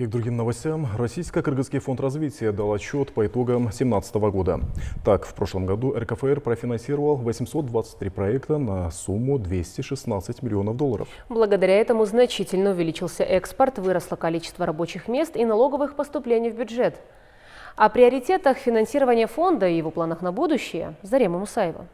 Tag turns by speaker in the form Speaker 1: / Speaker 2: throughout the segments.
Speaker 1: И к другим новостям. Российско-кыргызский фонд развития дал отчет по итогам 2017 года. Так, в прошлом году РКФР профинансировал 823 проекта на сумму 216 миллионов долларов.
Speaker 2: Благодаря этому значительно увеличился экспорт, выросло количество рабочих мест и налоговых поступлений в бюджет. О приоритетах финансирования фонда и его планах на будущее Зарема Мусаева.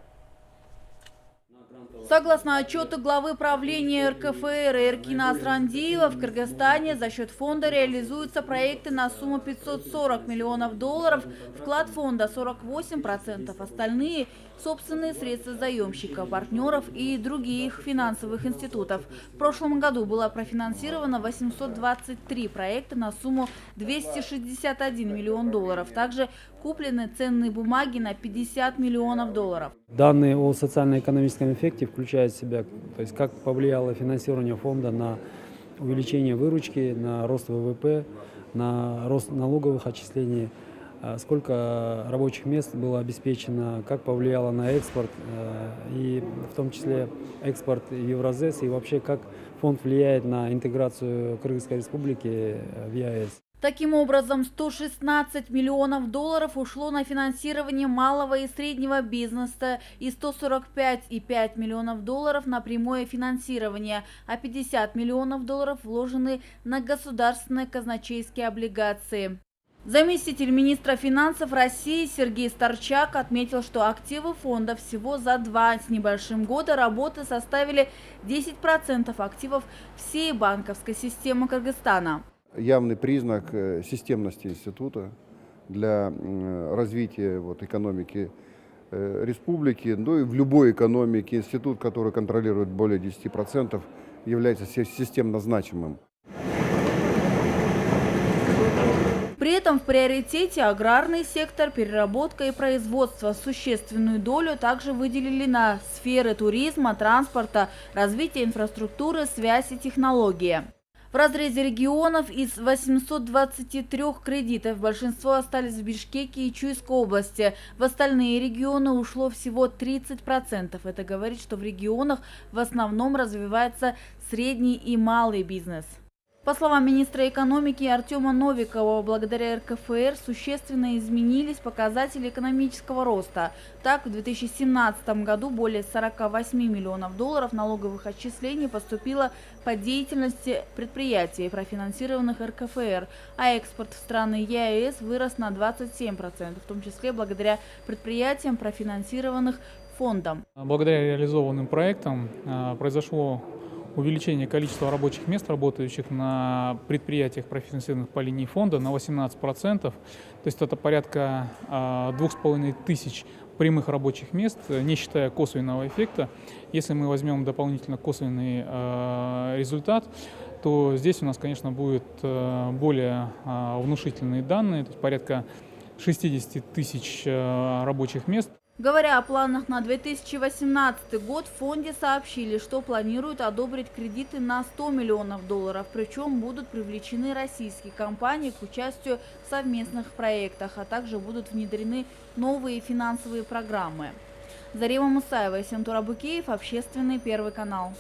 Speaker 3: Согласно отчету главы правления РКФР Эркина Асрандиева, в Кыргызстане за счет фонда реализуются проекты на сумму 540 миллионов долларов, вклад фонда 48%, остальные – собственные средства заемщиков, партнеров и других финансовых институтов. В прошлом году было профинансировано 823 проекта на сумму 261 миллион долларов. Также куплены ценные бумаги на 50 миллионов долларов.
Speaker 4: Данные о социально-экономическом эффекте включают в себя, то есть как повлияло финансирование фонда на увеличение выручки, на рост ВВП, на рост налоговых отчислений, сколько рабочих мест было обеспечено, как повлияло на экспорт, и в том числе экспорт в Евразес, и вообще как фонд влияет на интеграцию Кыргызской республики в ЕАЭС.
Speaker 3: Таким образом, 116 миллионов долларов ушло на финансирование малого и среднего бизнеса и 145,5 миллионов долларов на прямое финансирование, а 50 миллионов долларов вложены на государственные казначейские облигации. Заместитель министра финансов России Сергей Старчак отметил, что активы фонда всего за 2 с небольшим года работы составили 10% активов всей банковской системы Кыргызстана.
Speaker 5: Явный признак системности института для развития экономики республики. Ну и в любой экономике институт, который контролирует более 10%, является системно значимым.
Speaker 3: При этом в приоритете аграрный сектор, переработка и производство. Существенную долю также выделили на сферы туризма, транспорта, развития инфраструктуры, связь и технологии. В разрезе регионов из 823 кредитов большинство остались в Бишкеке и Чуйской области. В остальные регионы ушло всего 30%. Это говорит, что в регионах в основном развивается средний и малый бизнес. По словам министра экономики Артема Новикова, благодаря РКФР существенно изменились показатели экономического роста. Так, в 2017 году более 48 миллионов долларов налоговых отчислений поступило по деятельности предприятий, профинансированных РКФР, а экспорт в страны ЕАЭС вырос на 27%, в том числе благодаря предприятиям, профинансированных фондом.
Speaker 6: Благодаря реализованным проектам произошло увеличение количества рабочих мест, работающих на предприятиях, профинансированных по линии фонда, на 18%. То есть это порядка 2500 прямых рабочих мест, не считая косвенного эффекта. Если мы возьмем дополнительно косвенный результат, то здесь у нас, конечно, будут более внушительные данные, то есть порядка 60 000 рабочих мест.
Speaker 3: Говоря о планах на 2018 год, в фонде сообщили, что планируют одобрить кредиты на 100 миллионов долларов, причем будут привлечены российские компании к участию в совместных проектах, а также будут внедрены новые финансовые программы. Зарема Мусаева и Сентур Абукеев, Общественный, Первый канал.